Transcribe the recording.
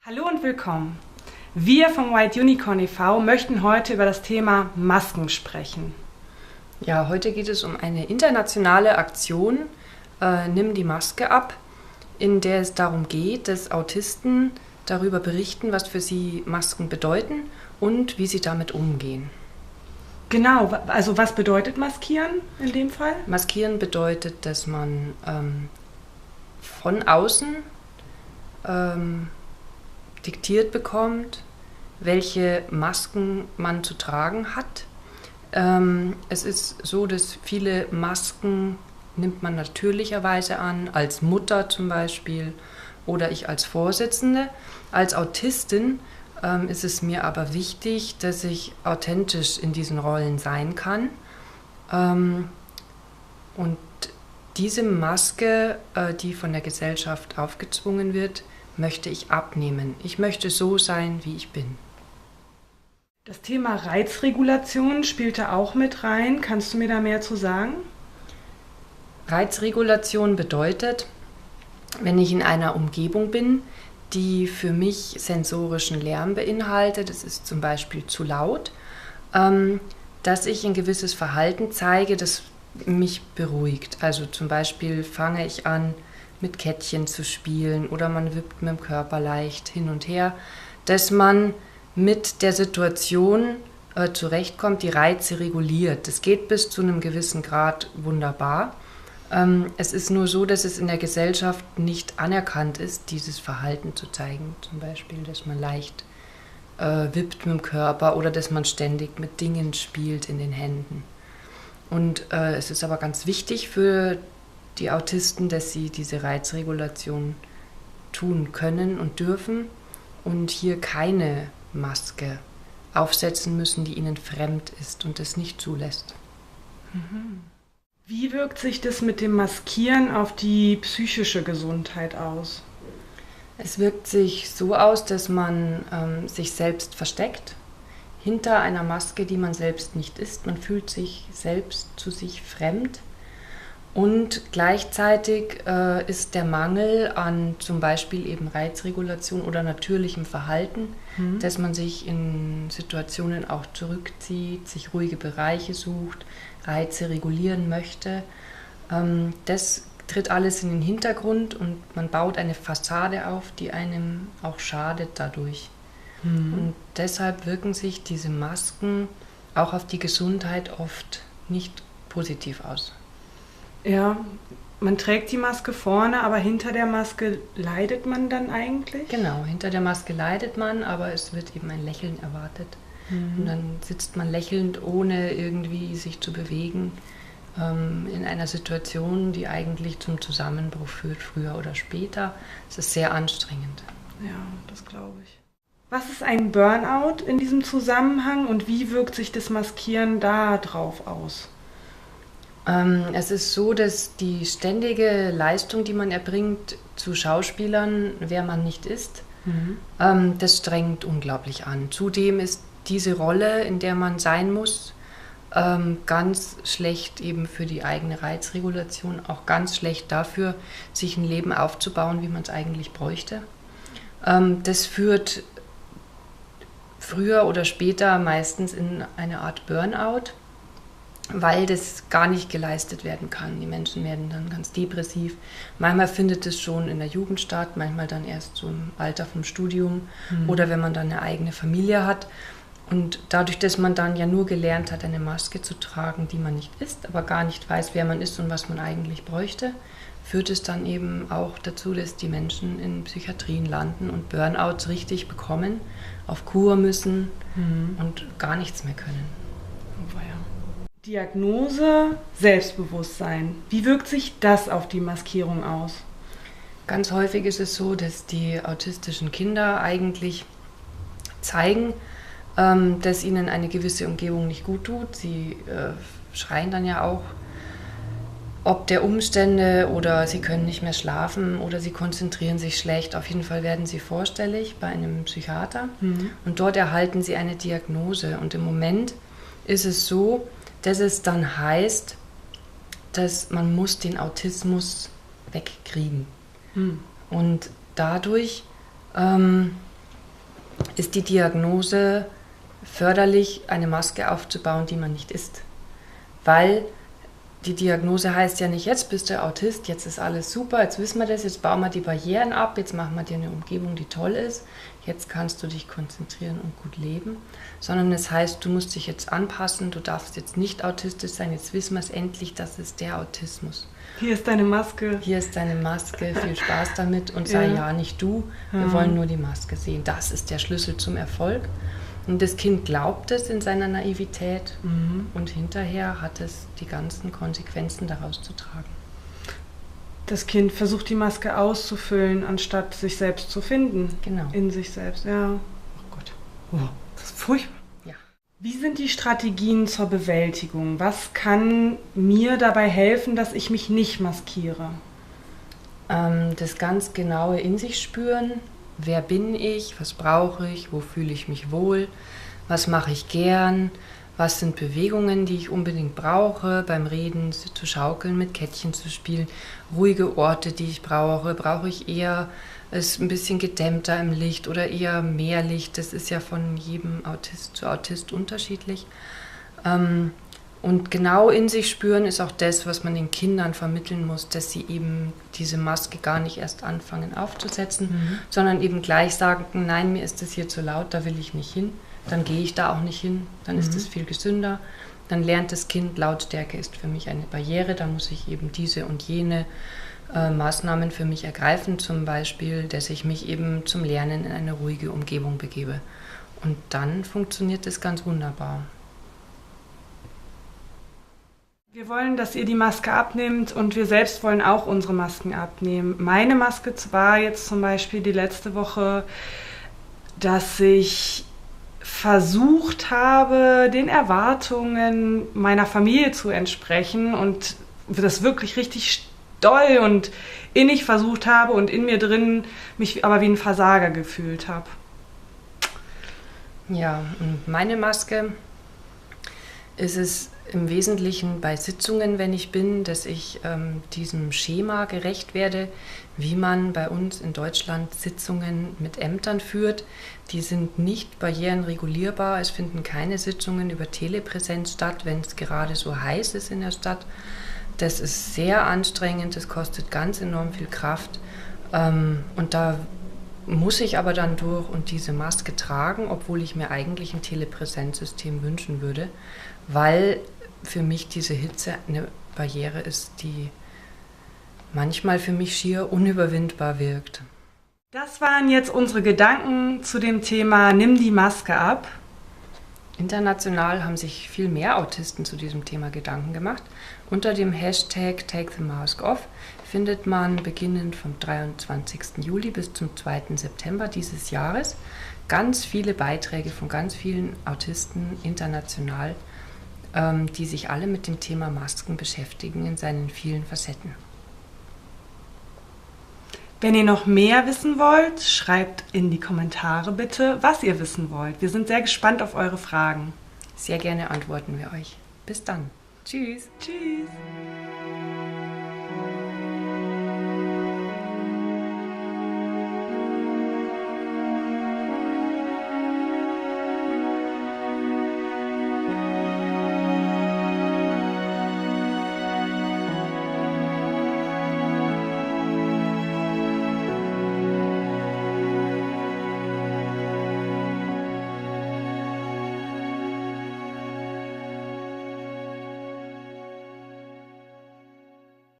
Hallo und willkommen. Wir vom White Unicorn e.V. möchten heute über das Thema Masken sprechen. Ja, heute geht es um eine internationale Aktion, Nimm die Maske ab, in der es darum geht, dass Autisten darüber berichten, was für sie Masken bedeuten und wie sie damit umgehen. Genau, also was bedeutet maskieren in dem Fall? Maskieren bedeutet, dass man von außen diktiert bekommt, welche Masken man zu tragen hat. Es ist so, dass viele Masken nimmt man natürlicherweise an, als Mutter zum Beispiel oder ich als Vorsitzende. Als Autistin ist es mir aber wichtig, dass ich authentisch in diesen Rollen sein kann. Und diese Maske, die von der Gesellschaft aufgezwungen wird, möchte ich abnehmen. Ich möchte so sein, wie ich bin. Das Thema Reizregulation spielt da auch mit rein. Kannst du mir da mehr zu sagen? Reizregulation bedeutet, wenn ich in einer Umgebung bin, die für mich sensorischen Lärm beinhaltet, das ist zum Beispiel zu laut, dass ich ein gewisses Verhalten zeige, das mich beruhigt. Also zum Beispiel fange ich an, mit Kettchen zu spielen oder man wippt mit dem Körper leicht hin und her, dass man mit der Situation zurechtkommt, die Reize reguliert. Das geht bis zu einem gewissen Grad wunderbar. Es ist nur so, dass es in der Gesellschaft nicht anerkannt ist, dieses Verhalten zu zeigen. Zum Beispiel, dass man leicht wippt mit dem Körper oder dass man ständig mit Dingen spielt in den Händen. Und es ist aber ganz wichtig für die Autisten, dass sie diese Reizregulation tun können und dürfen und hier keine Maske aufsetzen müssen, die ihnen fremd ist und das nicht zulässt. Wie wirkt sich das mit dem Maskieren auf die psychische Gesundheit aus? Es wirkt sich so aus, dass man sich selbst versteckt hinter einer Maske, die man selbst nicht ist. Man fühlt sich selbst zu sich fremd. Und gleichzeitig ist der Mangel an zum Beispiel eben Reizregulation oder natürlichem Verhalten, dass man sich in Situationen auch zurückzieht, sich ruhige Bereiche sucht, Reize regulieren möchte. Das tritt alles in den Hintergrund und man baut eine Fassade auf, die einem auch schadet dadurch. Und deshalb wirken sich diese Masken auch auf die Gesundheit oft nicht positiv aus. Ja, man trägt die Maske vorne, aber hinter der Maske leidet man dann eigentlich? Genau, hinter der Maske leidet man, aber es wird eben ein Lächeln erwartet. Und dann sitzt man lächelnd, ohne irgendwie sich zu bewegen, in einer Situation, die eigentlich zum Zusammenbruch führt, früher oder später. Es ist sehr anstrengend. Ja, das glaube ich. Was ist ein Burnout in diesem Zusammenhang und wie wirkt sich das Maskieren da drauf aus? Es ist so, dass die ständige Leistung, die man erbringt zu Schauspielern, wer man nicht ist, das strengt unglaublich an. Zudem ist diese Rolle, in der man sein muss, ganz schlecht eben für die eigene Reizregulation, auch ganz schlecht dafür, sich ein Leben aufzubauen, wie man es eigentlich bräuchte. Das führt früher oder später meistens in eine Art Burnout, weil das gar nicht geleistet werden kann. Die Menschen werden dann ganz depressiv. Manchmal findet es schon in der Jugend statt, manchmal dann erst so im Alter vom Studium oder wenn man dann eine eigene Familie hat. Und dadurch, dass man dann ja nur gelernt hat, eine Maske zu tragen, die man nicht ist, aber gar nicht weiß, wer man ist und was man eigentlich bräuchte, führt es dann eben auch dazu, dass die Menschen in Psychiatrien landen und Burnouts richtig bekommen, auf Kur müssen und gar nichts mehr können. Oh, weia. Diagnose, Selbstbewusstsein. Wie wirkt sich das auf die Maskierung aus? Ganz häufig ist es so, dass die autistischen Kinder eigentlich zeigen, dass ihnen eine gewisse Umgebung nicht gut tut. Sie schreien dann ja auch, ob der Umstände oder sie können nicht mehr schlafen oder sie konzentrieren sich schlecht. Auf jeden Fall werden sie vorstellig bei einem Psychiater und dort erhalten sie eine Diagnose. Und im Moment ist es so, dass es dann heißt, dass man muss den Autismus wegkriegen. Und dadurch ist die Diagnose förderlich, eine Maske aufzubauen, die man nicht ist. Weil die Diagnose heißt ja nicht, jetzt bist du Autist, jetzt ist alles super, jetzt wissen wir das, jetzt bauen wir die Barrieren ab, jetzt machen wir dir eine Umgebung, die toll ist, jetzt kannst du dich konzentrieren und gut leben. Sondern es heißt, du musst dich jetzt anpassen, du darfst jetzt nicht autistisch sein, jetzt wissen wir es endlich, das ist der Autismus. Hier ist deine Maske. Hier ist deine Maske, viel Spaß damit und sei ja nicht du, wir wollen nur die Maske sehen. Das ist der Schlüssel zum Erfolg. Und das Kind glaubt es in seiner Naivität und hinterher hat es die ganzen Konsequenzen daraus zu tragen. Das Kind versucht die Maske auszufüllen, anstatt sich selbst zu finden. Genau. In sich selbst, ja. Oh Gott. Oh, das ist furchtbar. Ja. Wie sind die Strategien zur Bewältigung? Was kann mir dabei helfen, dass ich mich nicht maskiere? Das ganz genaue in sich spüren. Wer bin ich? Was brauche ich? Wo fühle ich mich wohl? Was mache ich gern? Was sind Bewegungen, die ich unbedingt brauche? Beim Reden zu schaukeln, mit Kettchen zu spielen. Ruhige Orte, die ich brauche. Brauche ich eher es ein bisschen gedämmter im Licht oder eher mehr Licht? Das ist ja von jedem Autist zu Autist unterschiedlich. Und genau in sich spüren ist auch das, was man den Kindern vermitteln muss, dass sie eben diese Maske gar nicht erst anfangen aufzusetzen, sondern eben gleich sagen, nein, mir ist das hier zu laut, da will ich nicht hin, dann gehe ich da auch nicht hin, dann ist es viel gesünder. Dann lernt das Kind, Lautstärke ist für mich eine Barriere, da muss ich eben diese und jene Maßnahmen für mich ergreifen, zum Beispiel, dass ich mich eben zum Lernen in eine ruhige Umgebung begebe. Und dann funktioniert das ganz wunderbar. Wir wollen, dass ihr die Maske abnehmt und wir selbst wollen auch unsere Masken abnehmen. Meine Maske war jetzt zum Beispiel die letzte Woche, dass ich versucht habe, den Erwartungen meiner Familie zu entsprechen und das wirklich richtig doll und innig versucht habe und in mir drin mich aber wie ein Versager gefühlt habe. Ja, und meine Maske ist es im Wesentlichen bei Sitzungen, wenn ich bin, dass ich diesem Schema gerecht werde, wie man bei uns in Deutschland Sitzungen mit Ämtern führt. Die sind nicht barrierenregulierbar. Es finden keine Sitzungen über Telepräsenz statt, wenn es gerade so heiß ist in der Stadt. Das ist sehr anstrengend, das kostet ganz enorm viel Kraft. Und da muss ich aber dann durch und diese Maske tragen, obwohl ich mir eigentlich ein Telepräsenzsystem wünschen würde, weil für mich diese Hitze eine Barriere ist, die manchmal für mich schier unüberwindbar wirkt. Das waren jetzt unsere Gedanken zu dem Thema Nimm die Maske ab. International haben sich viel mehr Autisten zu diesem Thema Gedanken gemacht. Unter dem Hashtag Take the Mask Off findet man beginnend vom 23. Juli bis zum 2. September dieses Jahres ganz viele Beiträge von ganz vielen Autisten international, die sich alle mit dem Thema Masken beschäftigen in seinen vielen Facetten. Wenn ihr noch mehr wissen wollt, schreibt in die Kommentare bitte, was ihr wissen wollt. Wir sind sehr gespannt auf eure Fragen. Sehr gerne antworten wir euch. Bis dann. Tschüss. Tschüss.